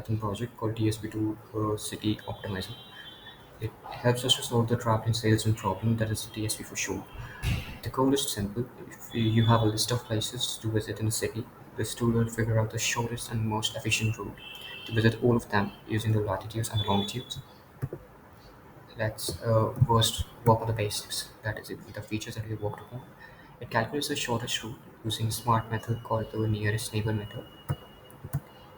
Python project called TSP2 City Optimizer. It helps us to solve the traveling salesman problem, that is TSP for short. The code is simple. If you have a list of places to visit in a city, this tool will figure out the shortest and most efficient route to visit all of them using the latitudes and the longitudes. Let's first work on the basics, that is the features that we worked upon. It calculates the shortest route using a smart method called the nearest neighbor method.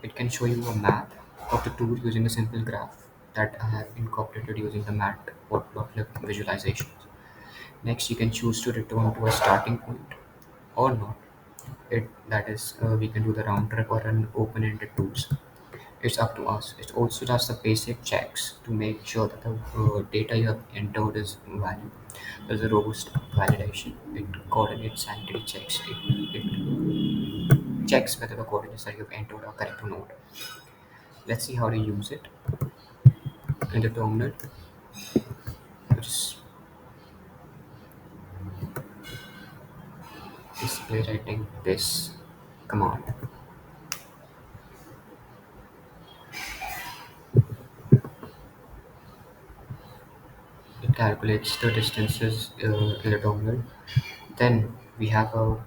It can show you a map of the tour using a simple graph that I have incorporated using the matplotlib visualizations. Next, you can choose to return to a starting point or not. That is, we can do the round trip or an open-ended tours. It's up to us. It also does the basic checks to make sure that the data you have entered is valid. There's a robust validation. It coordinates sanity checks. It checks whether the coordinates that you've entered are correct or not. Let's see how to use it in the terminal. Just display writing this command. It calculates the distances in the terminal. Then we have a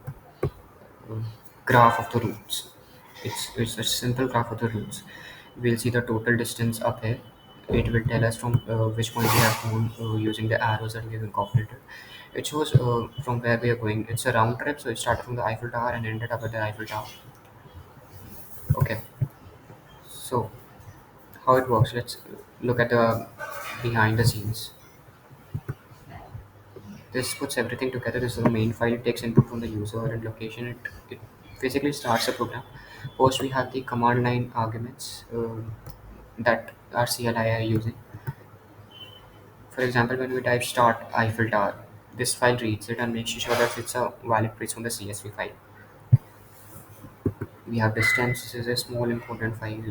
graph of the routes. It's a simple graph of the routes. We'll see the total distance up here. It will tell us from which point we have gone using the arrows that we have incorporated. It shows from where we are going. It's a round trip, so it started from the Eiffel Tower and ended up at the Eiffel Tower. Okay, so how it works? Let's look at the behind the scenes. This puts everything together. This is the main file. It takes input from the user and location. It basically starts the program. First, we have the command line arguments that our CLI are using. For example, when we type start Eiffel Tower, this file reads it and makes sure that it's a valid place from the CSV file. We have distance. This is a small important file.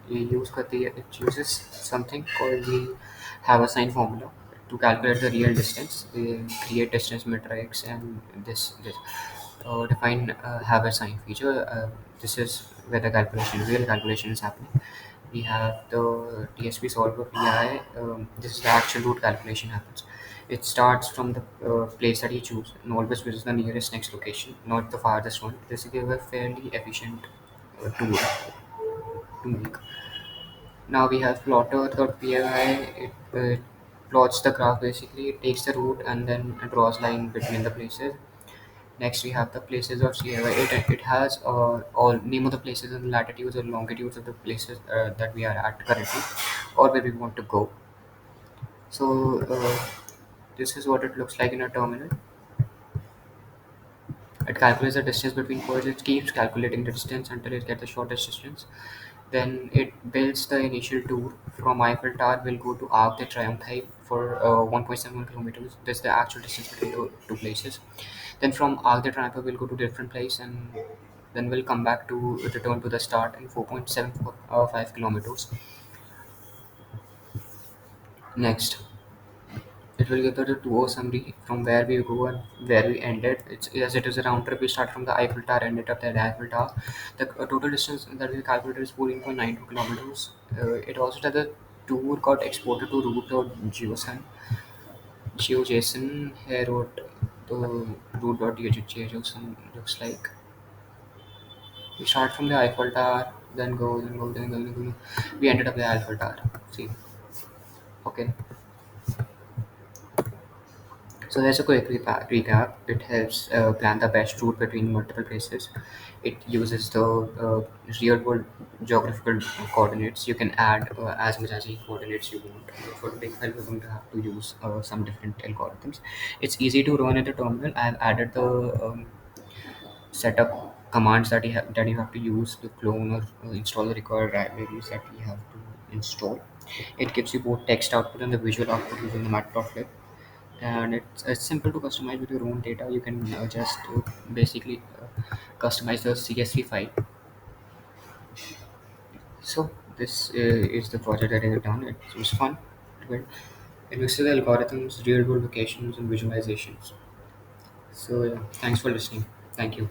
It uses something called the have a sign formula to calculate the real distance. They create distance metrics and this define have a sign feature. This is where the real calculation is happening. We have the TSP solver PI. This is the actual route calculation happens. It starts from the place that you choose and always visits the nearest next location, not the farthest one. This gives a fairly efficient tool to make. Now we have plotter.py. It plots the graph basically. It takes the route and then draws line between the places. Next we have the places of CLI. It has all name of the places and latitudes and longitudes of the places that we are at currently or where we want to go. So this is what it looks like in a terminal. It calculates the distance between points. It keeps calculating the distance until it gets the shortest distance. Then it builds the initial tour from Eiffel Tower. Will go to Arc de Triomphe for 1.71 kilometers. That's the actual distance between the two places. Then from Arc de Triomphe, we'll go to different place and then we'll come back to return to the start in 4.75 kilometers. Next, it will give the tour summary from where we go and where we ended. It's as it is a round trip. We start from the Eiffel Tower, ended up at the Eiffel Tower. The total distance that we calculated is 14.92 kilometers. It also does the tour got exported to root.json. GeoJSON here what the root.json looks like. We start from the Eiffel Tower, then go, then go, then go, then go. We ended up at the Eiffel Tower. See, okay. So there's a quick recap. It helps plan the best route between multiple places. It uses the real-world geographical coordinates. You can add as much as the coordinates you want. For the big file, we're going to have to use some different algorithms. It's easy to run in the terminal. I've added the setup commands that you have to use to clone or install the required libraries that we have to install. It gives you both text output and the visual output using the matplotlib, and it's simple to customize with your own data. You can just basically customize the CSV file. So this is the project that I have done. It was fun to build. It uses the algorithms, real world locations, and visualizations. So yeah, thanks for listening. Thank you.